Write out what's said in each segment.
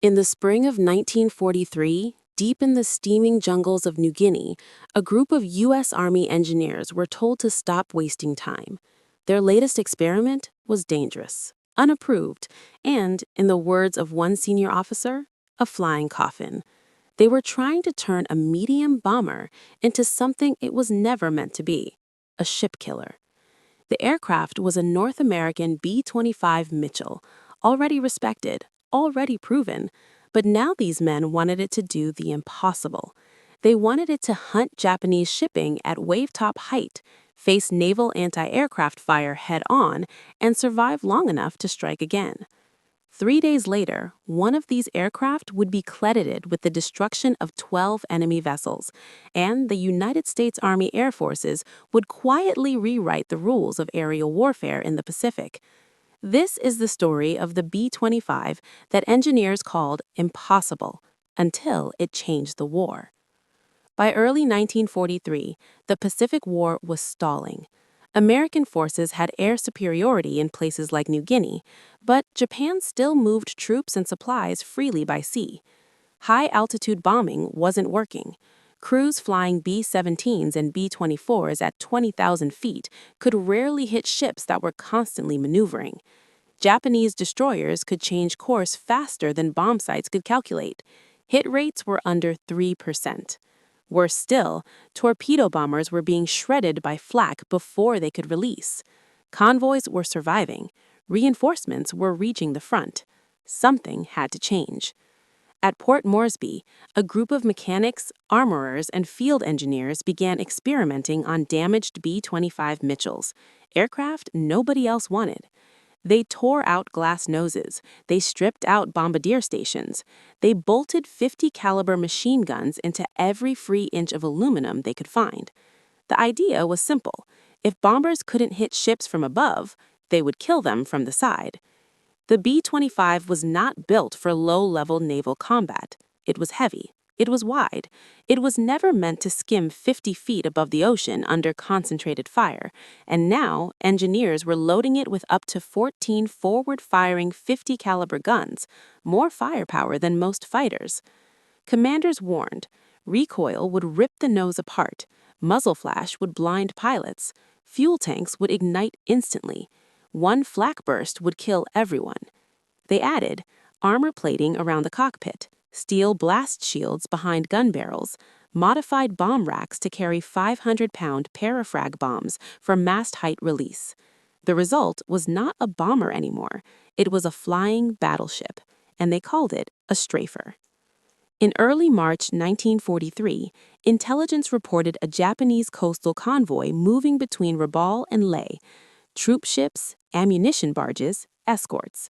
In the spring of 1943, deep in the steaming jungles of New Guinea, a group of U.S. Army engineers were told to stop wasting time. Their latest experiment was dangerous, unapproved, and, in the words of one senior officer, a flying coffin. They were trying to turn a medium bomber into something it was never meant to be, a ship killer. The aircraft was a North American B-25 Mitchell, already respected, already proven, but now these men wanted it to do the impossible. They wanted it to hunt Japanese shipping at wavetop height, face naval anti-aircraft fire head-on, and survive long enough to strike again. 3 days later, one of these aircraft would be credited with the destruction of 12 enemy vessels, and the United States Army Air Forces would quietly rewrite the rules of aerial warfare in the Pacific. This is the story of the B-25 that engineers called impossible until it changed the war. By early 1943, the Pacific War was stalling. American forces had air superiority in places like New Guinea, but Japan still moved troops and supplies freely by sea. High-altitude bombing wasn't working. Crews flying B-17s and B-24s at 20,000 feet could rarely hit ships that were constantly maneuvering. Japanese destroyers could change course faster than bomb sites could calculate. Hit rates were under 3%. Worse still, torpedo bombers were being shredded by flak before they could release. Convoys were surviving. Reinforcements were reaching the front. Something had to change. At Port Moresby, a group of mechanics, armorers, and field engineers began experimenting on damaged B-25 Mitchells, aircraft nobody else wanted. They tore out glass noses. They stripped out bombardier stations. They bolted 50 caliber machine guns into every free inch of aluminum they could find. The idea was simple. If bombers couldn't hit ships from above, they would kill them from the side. The B-25 was not built for low-level naval combat. It was heavy. It was wide. It was never meant to skim 50 feet above the ocean under concentrated fire, and now engineers were loading it with up to 14 forward-firing 50 caliber guns, more firepower than most fighters. Commanders warned, recoil would rip the nose apart, muzzle flash would blind pilots, fuel tanks would ignite instantly, one flak burst would kill everyone. They added armor plating around the cockpit, steel blast shields behind gun barrels, modified bomb racks to carry 500-pound parafrag bombs for mast height release. The result was not a bomber anymore. It was a flying battleship, and they called it a strafer. In early March 1943, intelligence reported a Japanese coastal convoy moving between Rabaul and Leh, troop ships, ammunition barges, escorts.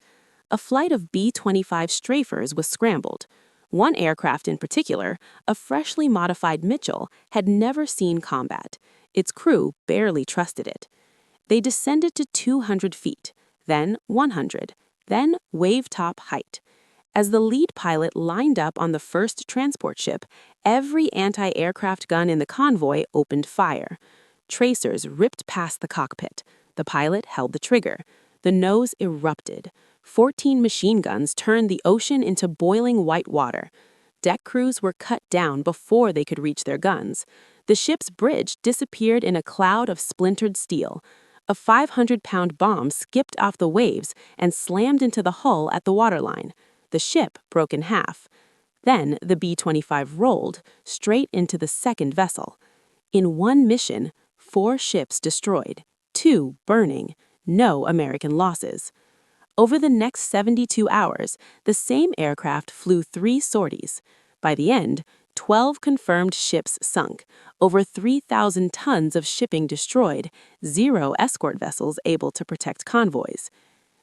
A flight of B-25 strafers was scrambled. One aircraft in particular, a freshly modified Mitchell, had never seen combat. Its crew barely trusted it. They descended to 200 feet, then 100, then wave-top height. As the lead pilot lined up on the first transport ship, every anti-aircraft gun in the convoy opened fire. Tracers ripped past the cockpit. The pilot held the trigger. The nose erupted. 14 machine guns turned the ocean into boiling white water. Deck crews were cut down before they could reach their guns. The ship's bridge disappeared in a cloud of splintered steel. A 500-pound bomb skipped off the waves and slammed into the hull at the waterline. The ship broke in half. Then the B-25 rolled straight into the second vessel. In one mission, 4 ships destroyed, 2 burning, no American losses. Over the next 72 hours, the same aircraft flew 3 sorties. By the end, 12 confirmed ships sunk, over 3,000 tons of shipping destroyed, 0 escort vessels able to protect convoys.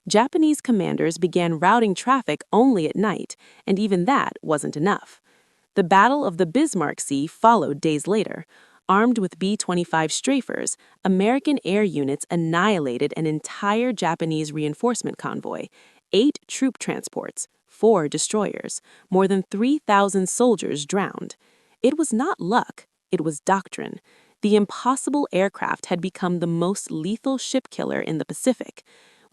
Japanese commanders began routing traffic only at night, and even that wasn't enough. The Battle of the Bismarck Sea followed days later. Armed with B-25 strafers, American air units annihilated an entire Japanese reinforcement convoy, 8 troop transports, 4 destroyers, more than 3,000 soldiers drowned. It was not luck, it was doctrine. The impossible aircraft had become the most lethal ship killer in the Pacific.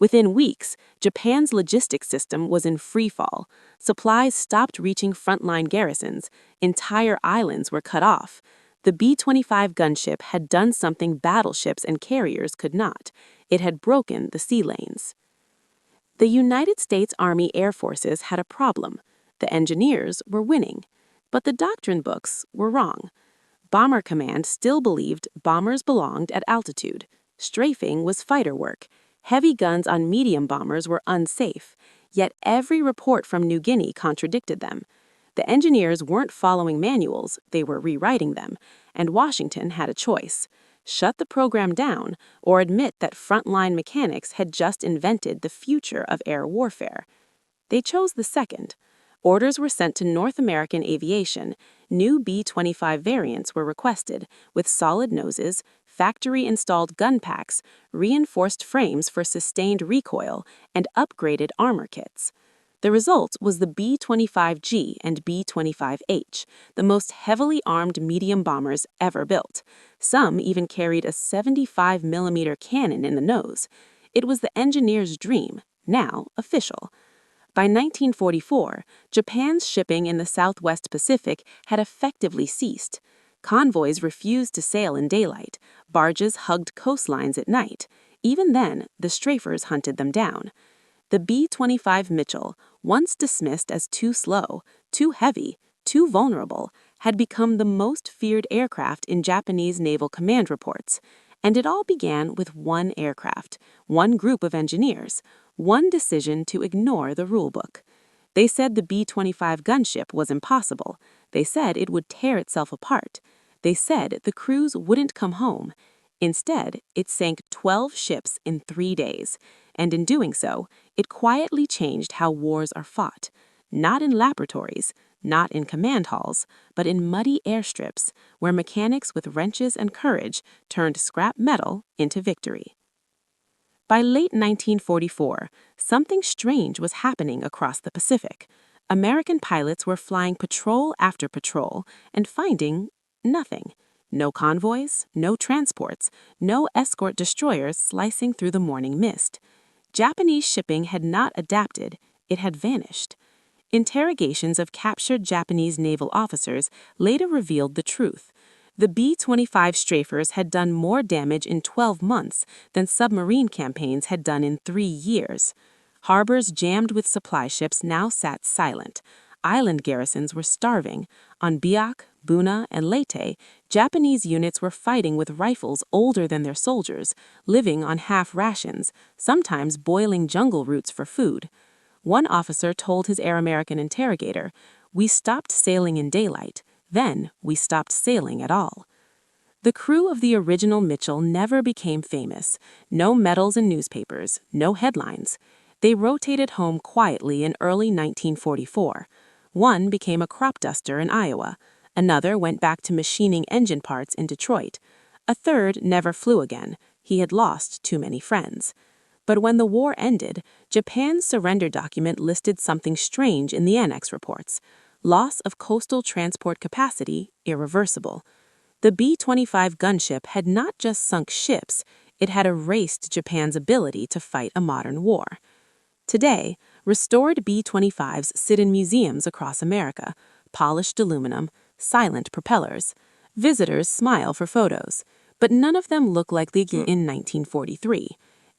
Within weeks, Japan's logistics system was in freefall. Supplies stopped reaching frontline garrisons. Entire islands were cut off. The B-25 gunship had done something battleships and carriers could not. It had broken the sea lanes. The United States Army Air Forces had a problem. The engineers were winning, but the doctrine books were wrong. Bomber Command still believed bombers belonged at altitude. Strafing was fighter work. Heavy guns on medium bombers were unsafe, yet every report from New Guinea contradicted them. The engineers weren't following manuals, they were rewriting them, and Washington had a choice: shut the program down or admit that frontline mechanics had just invented the future of air warfare. They chose the second. Orders were sent to North American Aviation. New B-25 variants were requested, with solid noses, factory-installed gun packs, reinforced frames for sustained recoil, and upgraded armor kits. The result was the B-25G and B-25H, the most heavily armed medium bombers ever built. Some even carried a 75mm cannon in the nose. It was the engineer's dream, now official. By 1944, Japan's shipping in the Southwest Pacific had effectively ceased. Convoys refused to sail in daylight. Barges hugged coastlines at night. Even then, the strafers hunted them down. The B-25 Mitchell, once dismissed as too slow, too heavy, too vulnerable, had become the most feared aircraft in Japanese naval command reports. And it all began with one aircraft, one group of engineers, one decision to ignore the rulebook. They said the B-25 gunship was impossible. They said it would tear itself apart. They said the crews wouldn't come home. Instead, it sank 12 ships in 3 days, and in doing so, it quietly changed how wars are fought. Not in laboratories, not in command halls, but in muddy airstrips, where mechanics with wrenches and courage turned scrap metal into victory. By late 1944, something strange was happening across the Pacific. American pilots were flying patrol after patrol and finding nothing. No convoys, no transports, no escort destroyers slicing through the morning mist. Japanese shipping had not adapted, it had vanished. Interrogations of captured Japanese naval officers later revealed the truth. The B-25 strafers had done more damage in 12 months than submarine campaigns had done in 3 years. Harbors jammed with supply ships now sat silent. Island garrisons were starving. On Biak, Buna, and Leyte, Japanese units were fighting with rifles older than their soldiers, living on half rations, sometimes boiling jungle roots for food. One officer told his Air American interrogator, "We stopped sailing in daylight. Then we stopped sailing at all." The crew of the original Mitchell never became famous. No medals in newspapers, no headlines. They rotated home quietly in early 1944. One became a crop duster in Iowa. Another went back to machining engine parts in Detroit. A third never flew again. He had lost too many friends. But when the war ended, Japan's surrender document listed something strange in the annex reports. Loss of coastal transport capacity irreversible. The B-25 gunship had not just sunk ships, it had erased Japan's ability to fight a modern war. Today, restored B-25s sit in museums across America, polished aluminum, silent propellers. Visitors smile for photos, but none of them look like they in 1943.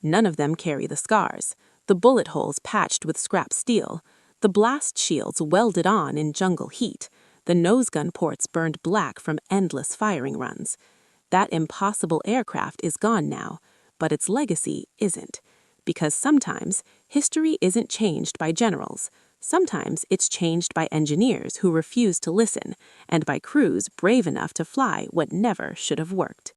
None of them carry the scars, the bullet holes patched with scrap steel, the blast shields welded on in jungle heat, the nose gun ports burned black from endless firing runs. That impossible aircraft is gone now, but its legacy isn't. Because sometimes history isn't changed by generals. Sometimes it's changed by engineers who refuse to listen, and by crews brave enough to fly what never should have worked.